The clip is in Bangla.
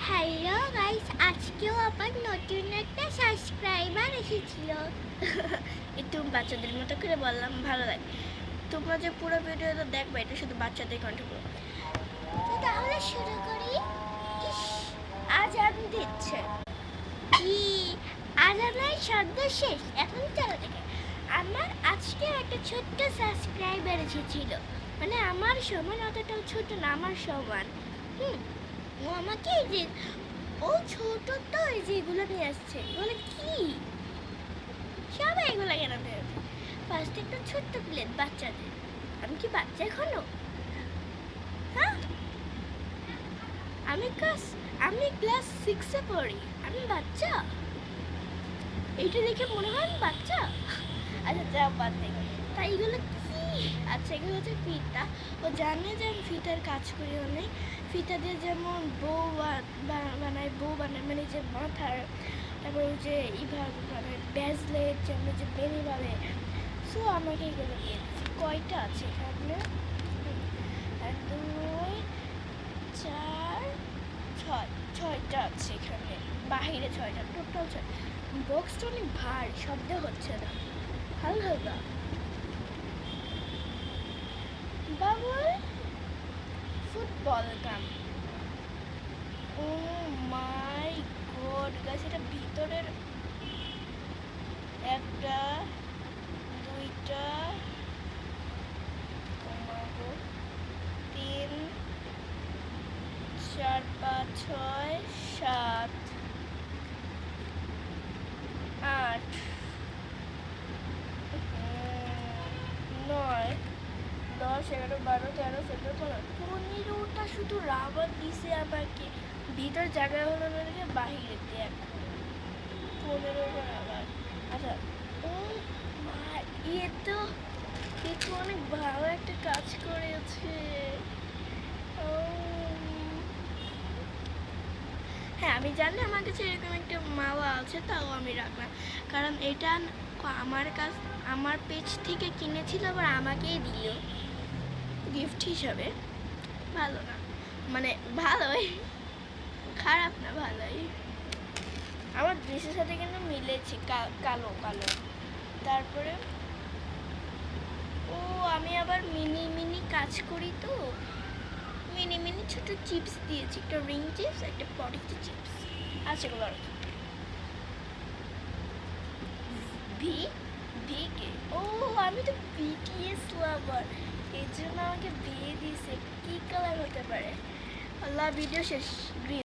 হ্যালো গাইস, আজকেও আবার নতুন একটা সাবস্ক্রাইবার এসেছিল। একটু বাচ্চাদের মতো করে বললাম, ভালো লাগে। তোমরা যে পুরো ভিডিওটা দেখবে, এটা শুধু বাচ্চাদের কন্টেন্ট। তো তাহলে শুরু করি। ইস, আজান দিচ্ছে। কি আজানের শব্দ শেষ, এখন চলো দেখে। আমার আজকে একটা ছোট্ট সাবস্ক্রাইবার এসেছিল, মানে আমার সমান, অতটাও ছোট না, আমার সমান। ও আমাকে এই যে, ও ছোট তো, এই যে এগুলো নিয়ে আসছে। বলে কি সবাই এগুলো কেন নিয়ে আসছে? ফার্স্ট একটা ছোট্ট প্লেট বাচ্চাদের। আমি কি বাচ্চা এখনো? হ্যাঁ, আমি ক্লাস 6-এ পড়ি, আমি বাচ্চা? এইটা দেখে মনে হয় আমি বাচ্চা? আচ্ছা যা বাদ দেখে, তাই এগুলো কি? আচ্ছা, এগুলো হচ্ছে ফিতা। ও জানে যে আমি ফিতার কাজ করি অনেক। ফিতা দিয়ে যেমন বউ বানায়, মানে যে মাথার, তারপর ওই যে এইভাবে বানায় ব্যাজলেট, যেমন যে বেনিভাবে। সো আমাকে এগুলো দিয়ে দিচ্ছি। কয়টা আছে এখানে? 1 2 4 6, 6টা আছে এখানে, বাহিরে 6টা, টোটাল 6। বক্সটা অনেক ভারী, শব্দ হচ্ছে না, হালকা হালকা। বাবুল ফুটবল গাম। ও মাই গড গাছ, এটা ভিতরের 1টা 2টা 3 4 5 6 7 8 9 10 11 12 13 14 15টা শুধু রাবার দিছে আমাকে। ভিতর জায়গা হলো না দেখে বাহিরে দিয়ে 15টা রাবার। আচ্ছা, ও মা, এ তো অনেক ভালো একটা কাজ করেছে। ও হ্যাঁ, আমি জানি আমার কাছে এরকম একটা মাওয়া আছে, তাও আমি রাখলাম, কারণ এটা আমার পেজ থেকে কিনেছিল, আবার আমাকেই দিল গিফট হিসাবে। ভালো না, মানে ভালোই, খারাপ না, ভালোই। আমার ড্রেসের সাথে কিন্তু মিলেছে, কালো কালো। তারপরে ও আমি আবার মিনি কাজ করি, তো মিনি ছোট চিপস দিয়েছি, একটা রিং চিপস, একটা পটেটো চিপস আছে। এগুলো ভিকে, ও আমি তো বিটিএস লাভার, এই জন্য আমাকে বিয়ে দিয়েছে। কি কালার হতে পারে? আল্লাহ, ভিডিও শেষ। গ্রিন।